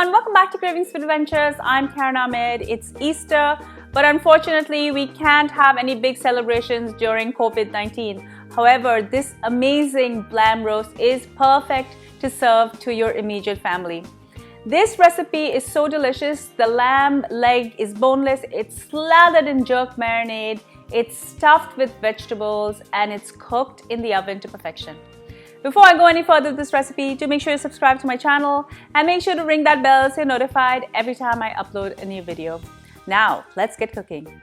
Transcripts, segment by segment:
everyone, welcome back to Cravings Food Adventures. I'm Karen Ahmed. It's Easter, but unfortunately we can't have any big celebrations during COVID-19. However, this amazing lamb roast is perfect to serve to your immediate family. This recipe is so delicious. The lamb leg is boneless, it's slathered in jerk marinade, it's stuffed with vegetables, and it's cooked in the oven to perfection. Before I go any further with this recipe, do make sure you subscribe to my channel and make sure to ring that bell so you're notified every time I upload a new video. Now, let's get cooking.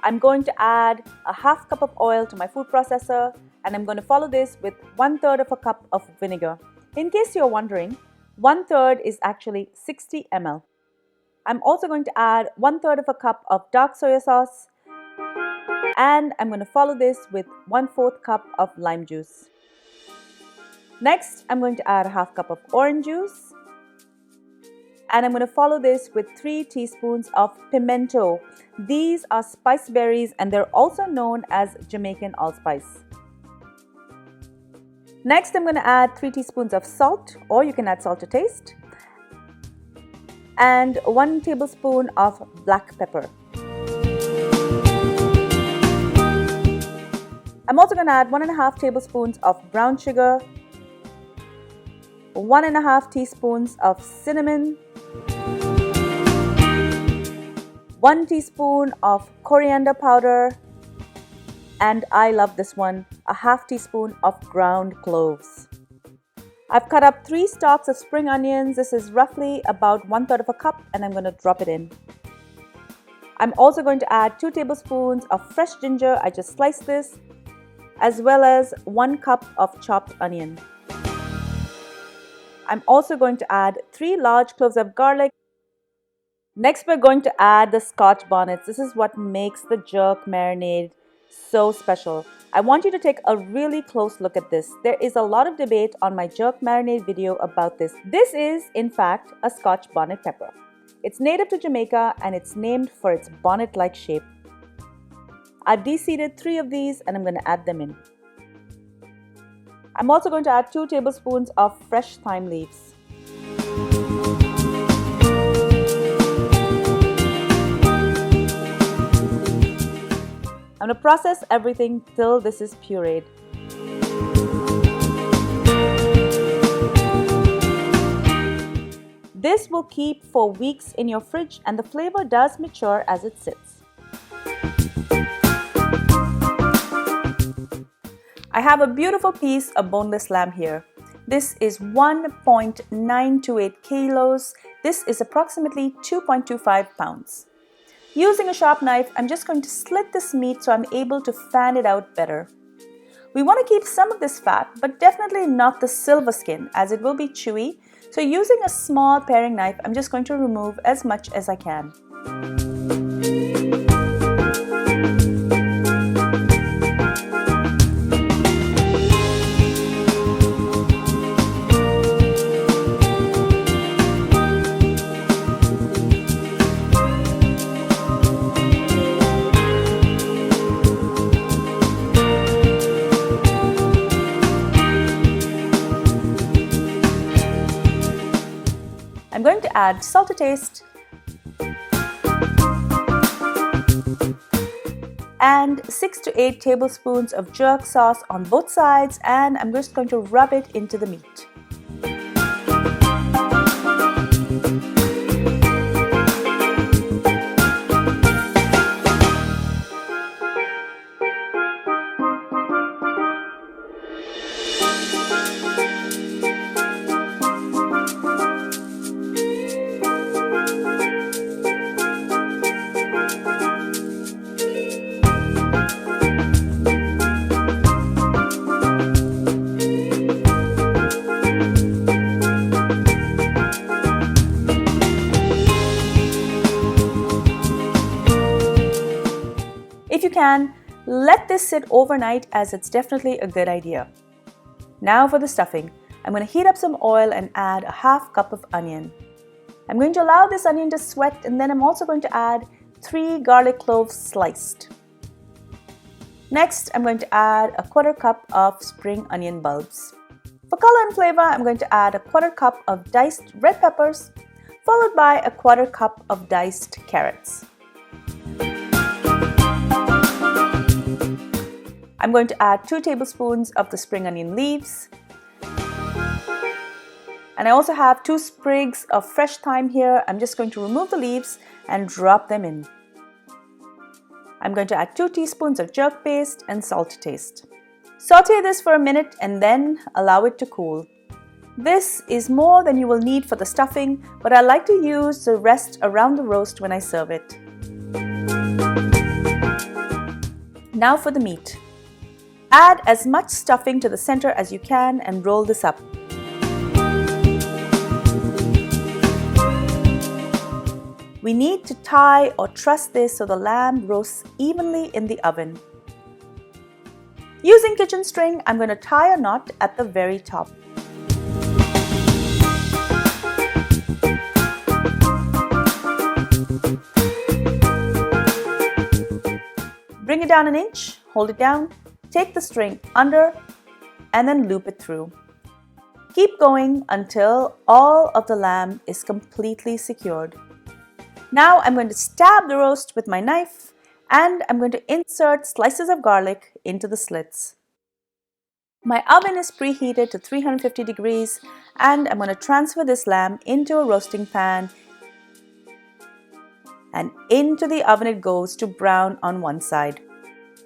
I'm going to add a half cup of oil to my food processor, and I'm going to follow this with 1/3 of a cup of vinegar. In case you're wondering, 1/3 is actually 60 ml. I'm also going to add 1/3 of a cup of dark soya sauce, and I'm going to follow this with 1/4 cup of lime juice. Next, I'm going to add a half cup of orange juice, and I'm going to follow this with 3 teaspoons of pimento. These are spice berries and they're also known as Jamaican allspice. Next, I'm going to add 3 teaspoons of salt, or you can add salt to taste, and 1 tablespoon of black pepper. I'm also going to add 1.5 tablespoons of brown sugar, 1.5 teaspoons of cinnamon, 1 teaspoon of coriander powder, and I love this one, a half teaspoon of ground cloves. I've cut up 3 stalks of spring onions. This is roughly about 1/3 of a cup, and I'm going to drop it in. I'm also going to add 2 tablespoons of fresh ginger. I just sliced this, as well as 1 cup of chopped onion. I'm also going to add 3 large cloves of garlic. Next, we're going to add the Scotch bonnets. This is what makes the jerk marinade so special. I want you to take a really close look at this. There is a lot of debate on my jerk marinade video about this. This is, in fact, a Scotch bonnet pepper. It's native to Jamaica and it's named for its bonnet-like shape. I've de-seeded 3 of these and I'm going to add them in. I'm also going to add 2 tablespoons of fresh thyme leaves. I'm going to process everything till this is pureed. This will keep for weeks in your fridge and the flavor does mature as it sits. I have a beautiful piece of boneless lamb here. This is 1.928 kilos. This is approximately 2.25 pounds. Using a sharp knife, I'm just going to slit this meat so I'm able to fan it out better. We want to keep some of this fat, but definitely not the silver skin, as it will be chewy. So using a small paring knife, I'm just going to remove as much as I can. I'm going to add salt to taste and 6 to 8 tablespoons of jerk sauce on both sides, and I'm just going to rub it into the meat. If you can, let this sit overnight, as it's definitely a good idea. Now for the stuffing. I'm going to heat up some oil and add a half cup of onion. I'm going to allow this onion to sweat, and then I'm also going to add 3 garlic cloves sliced. Next, I'm going to add a 1/4 cup of spring onion bulbs. For color and flavor, I'm going to add a 1/4 cup of diced red peppers, followed by a 1/4 cup of diced carrots. I'm going to add 2 tablespoons of the spring onion leaves. And I also have 2 sprigs of fresh thyme here. I'm just going to remove the leaves and drop them in. I'm going to add 2 teaspoons of jerk paste and salt to taste. Saute this for a minute and then allow it to cool. This is more than you will need for the stuffing, but I like to use the rest around the roast when I serve it. Now for the meat. Add as much stuffing to the center as you can and roll this up. We need to tie or truss this so the lamb roasts evenly in the oven. Using kitchen string, I'm going to tie a knot at the very top. Bring it down an inch, hold it down, take the string under, and then loop it through. Keep going until all of the lamb is completely secured. Now I'm going to stab the roast with my knife and I'm going to insert slices of garlic into the slits. My oven is preheated to 350 degrees and I'm going to transfer this lamb into a roasting pan, and into the oven it goes to brown on one side.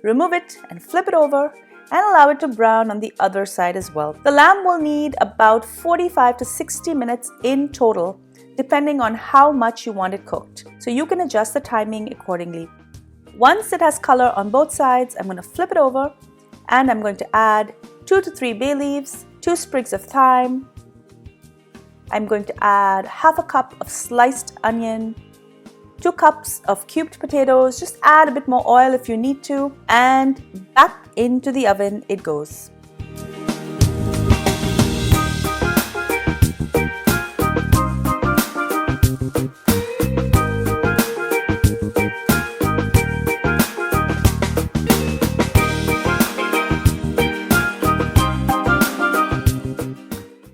Remove it and flip it over and allow it to brown on the other side as well. The lamb will need about 45 to 60 minutes in total, depending on how much you want it cooked. So you can adjust the timing accordingly. Once it has color on both sides, I'm going to flip it over and I'm going to add 2 to 3 bay leaves, 2 sprigs of thyme. I'm going to add half a cup of sliced onion, 2 cups of cubed potatoes, just add a bit more oil if you need to, and back into the oven it goes.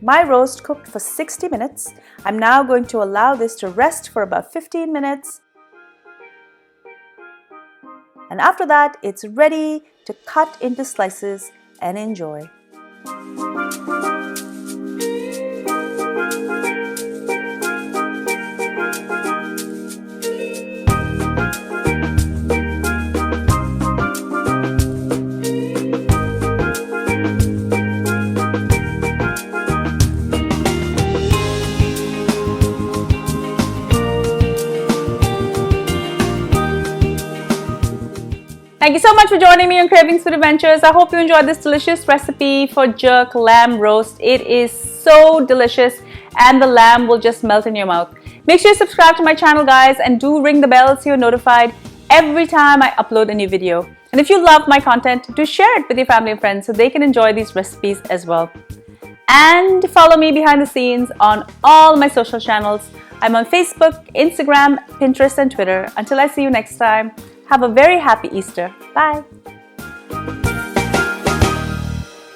My roast cooked for 60 minutes. I'm now going to allow this to rest for about 15 minutes. And after that, it's ready to cut into slices and enjoy. Thank you so much for joining me on Cravings Food Adventures. I hope you enjoyed this delicious recipe for jerk lamb roast. It is so delicious and the lamb will just melt in your mouth. Make sure you subscribe to my channel, guys, and do ring the bell so you're notified every time I upload a new video. And if you love my content, do share it with your family and friends so they can enjoy these recipes as well. And follow me behind the scenes on all my social channels. I'm on Facebook, Instagram, Pinterest, and Twitter. Until I see you next time, have a very happy Easter. Bye.